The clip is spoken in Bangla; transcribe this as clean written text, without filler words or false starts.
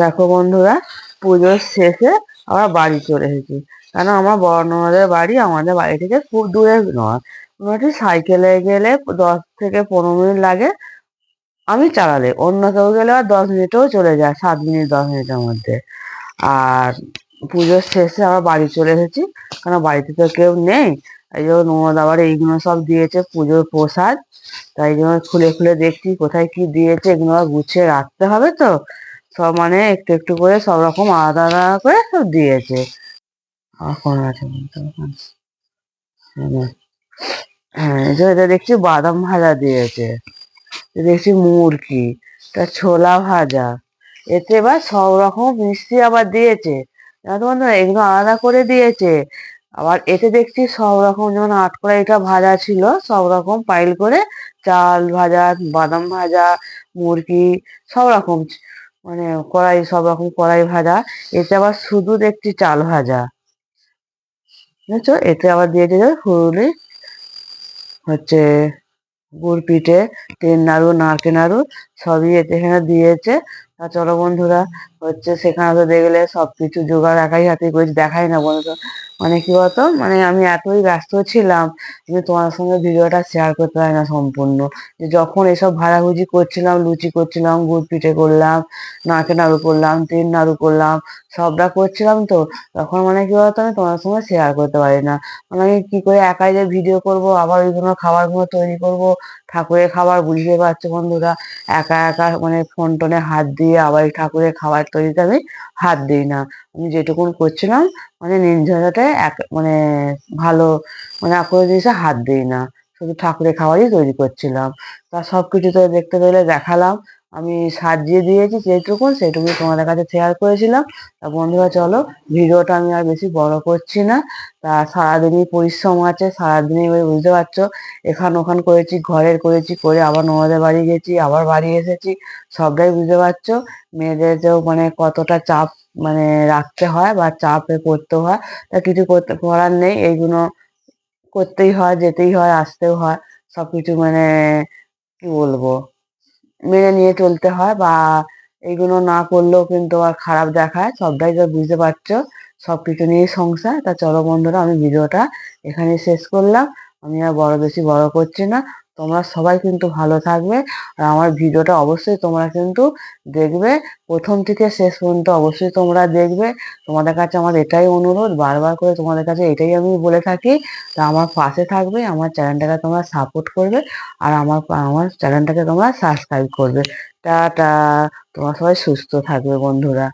দেখো বন্ধুরা, পুজোর শেষে আবার বাড়ি চলে এসেছি। কেন, আমার বড় ননদের বাড়ি আমাদের বাড়ি থেকে খুব দূরে নয়, মোটামুটি সাইকেলে গেলে 10 থেকে 15 মিনিট লাগে। আমি চালালে, অন্য কেউ গেলে আর 10 মিনিটেও চলে যায়, 7 মিনিট 10 মিনিটের মধ্যে। আর পুজোর শেষে আবার বাড়ি চলে এসেছি, কারণ বাড়িতে তো কেউ নেই। এই জন্য ননদ আবার এইগুলো সব দিয়েছে, পুজোর প্রসাদ। তাই জন্য খুলে খুলে দেখছি কোথায় কি দিয়েছে, এগুলো আবার গুছিয়ে রাখতে হবে তো। সব মানে একটু একটু করে সব রকম আলাদা আলাদা করে সব দিয়েছে। এখন আছে বলতে হবে। হ্যাঁ, এই যে এটা দেখছি বাদাম ভাজা দিয়েছে, দেখছি মুরগি, তা ছোলা ভাজা, এতে এবার সব রকম মিষ্টি আবার দিয়েছে। জানো তো বন্ধুরা, এগুলো আলাদা করে দিয়েছে। আবার এতে দেখছি সব রকম, যেমন আটকড়াইটা ভাজা ছিল সব রকম পাইল করে, চাল ভাজা, বাদাম ভাজা, মুরগি, সব রকম, মানে কড়াই, সব রকম কড়াই ভাজা। এতে আবার শুধু দেখছি চাল ভাজা, বুঝেছো। এতে আবার দিয়েছে যে ফুলুরি, হচ্ছে গুড় পিঠে, তিল নাড়ু, নারকেল নাড়ু, সবই এতে এখানে দিয়েছে। তা চলো বন্ধুরা, হচ্ছে সেখানে তো দেখলে সবকিছু জোগাড় একাই হাতে করেছি, দেখাই না বন্ধু। মানে কি বলতো, মানে আমি এতই ব্যস্ত ছিলাম যে তোমার সঙ্গে ভিডিওটা শেয়ার করতে পারি না সম্পূর্ণ। যে যখন এসব ভাজাভুজি করছিলাম, লুচি করছিলাম, গুড় পিঠে করলাম, নারকেল নাড়ু করলাম, তিল নাড়ু করলাম, সবটা করছিলাম তো, তখন মানে কি বলতো আমি তোমার সঙ্গে শেয়ার করতে পারি না। মানে আমি কি করে একাই যে ভিডিও করব, আবার ওইগুলো খাবারগুলো তৈরি করব, ঠাকুরের খাবার, বুঝতে পারছো বন্ধুরা। একা একা মানে ফোন টোনে হাত দিয়ে আবার এই ঠাকুরের খাবার তৈরিতে আমি হাত দিই না। আমি যেটুকুন করছিলাম, মানে নির্ঝঞ্ঝাটে এক মানে ভালো, মানে কোনো জিনিসে হাত দিই না, শুধু ঠাকুরের খাবারই তৈরি করছিলাম। তা সবকিছু তো দেখতে পেলে, দেখালাম। আমি সাজিয়ে দিয়েছি যেটুকুন, সেটুকুই তোমাদের কাছে শেয়ার করেছিলাম। তা বন্ধুরা চলো, ভিডিওটা আমি আর বেশি বড় করছি না। তা সারাদিনই পরিশ্রম আছে, সারাদিনই ওই বুঝতে পারছো, এখান ওখান করেছি, ঘরের করেছি, করে আবার ননদের বাড়ি গেছি, আবার বাড়ি এসেছি। সবটাই বুঝতে পারছো, মেয়েদেরকেও মানে কতটা চাপ মানে রাখতে হয় বা চাপে পড়তে হয়। তা কিছু করতে করার নেই, এইগুলো করতেই হয়, যেতেই হয়, আসতেও হয়। সবকিছু মানে কি বলবো, মেনে নিয়ে চলতে হয়, বা এইগুলো না করলেও কিন্তু আর খারাপ দেখায়, সবটাই তো বুঝতে পারছো। সবকিছু নিয়ে সংসার। তা চলো বন্ধুরা, আমি ভিডিওটা এখানে শেষ করলাম। আমি আর বেশি বড় করছি না। তোমরা সবাই কিন্তু ভালো থাকবে, আর আমার ভিডিওটা অবশ্যই তোমরা কিন্তু দেখবে, প্রথম থেকে শেষ পর্যন্ত অবশ্যই তোমরা দেখবে। তোমাদের কাছে আমার এটাই অনুরোধ, বারবার করে তোমাদের কাছে এটাই আমি বলে থাকি। তা আমার পাশে থাকবে, আমার চ্যানেলটাকে তোমরা সাপোর্ট করবে, আর আমার আমার চ্যানেলটাকে তোমরা সাবস্ক্রাইব করবে। টাটা। তোমরা সবাই সুস্থ থাকবে বন্ধুরা।